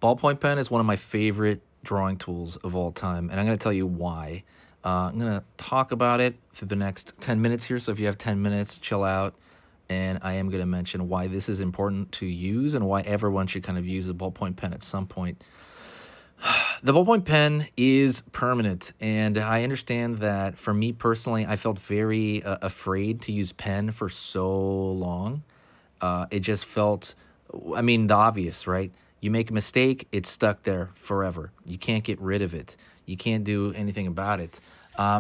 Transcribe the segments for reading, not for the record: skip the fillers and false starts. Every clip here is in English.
Ballpoint pen is one of my favorite drawing tools of all time, and I'm going to tell you why. I'm going to talk about it through the next 10 minutes here, so if you have 10 minutes, chill out, and I am going to mention why this is important to use and why everyone should kind of use a ballpoint pen at some point. The ballpoint pen is permanent, and I understand that for me personally, I felt very afraid to use pen for so long. It just felt, I mean, the obvious, right? You make a mistake, it's stuck there forever. You can't get rid of it. You can't do anything about it.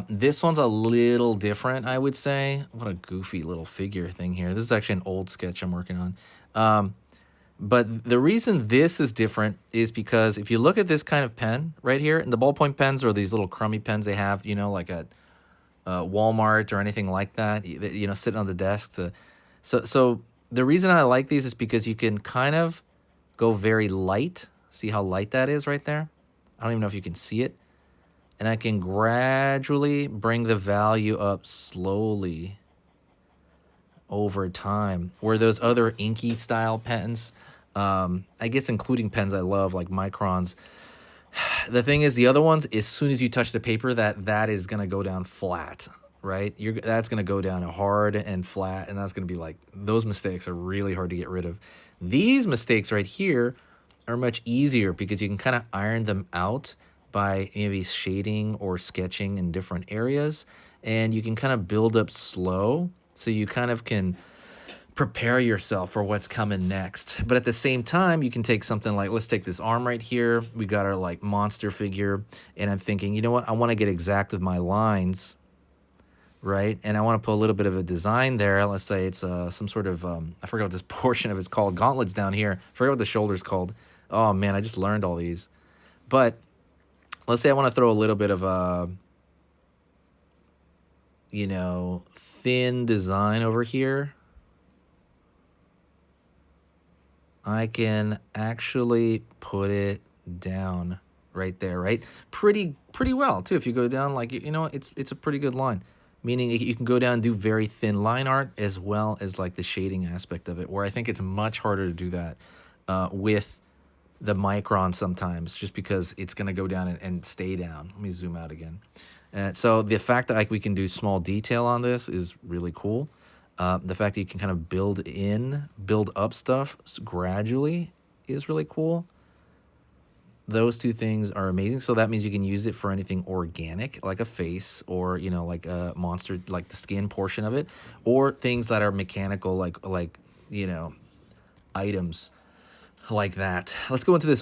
This one's a little different, I would say. What a goofy little figure thing here. This is actually an old sketch I'm working on. But the reason this is different is because if you look at this kind of pen right here, and the ballpoint pens are these little crummy pens they have, like at Walmart or anything like that, sitting on the desk. So the reason I like these is because you can kind of go very light. See how light that is right there? I don't even know if you can see it. And I can gradually bring the value up slowly over time. Where those other inky style pens, I guess including pens I love like microns, the thing is the other ones, as soon as you touch the paper, that is going to go down flat, right? That's going to go down hard and flat, and that's going to be like, those mistakes are really hard to get rid of. These mistakes right here are much easier because you can kind of iron them out by maybe shading or sketching in different areas, and you can kind of build up slow, so you kind of can prepare yourself for what's coming next. But at the same time, you can take something like, let's take this arm right here. We got our like monster figure, and I'm thinking, you know what? I want to get exact with my lines, right? And I want to put a little bit of a design there. Let's say it's some sort of, I forgot what this portion of it's called. Gauntlets down here. I forgot what the shoulder's called. Oh man, I just learned all these. But let's say I want to throw a little bit of a, thin design over here. I can actually put it down right there, right? Pretty well too. If you go down, like, it's a pretty good line. Meaning you can go down and do very thin line art as well as like the shading aspect of it, where I think it's much harder to do that with the micron sometimes, just because it's going to go down and stay down. Let me zoom out again. So the fact that we can do small detail on this is really cool. The fact that you can kind of build up stuff gradually is really cool. Those two things are amazing. So that means you can use it for anything organic, like a face, or, like a monster, like the skin portion of it, or things that are mechanical, like items like that. Let's go into this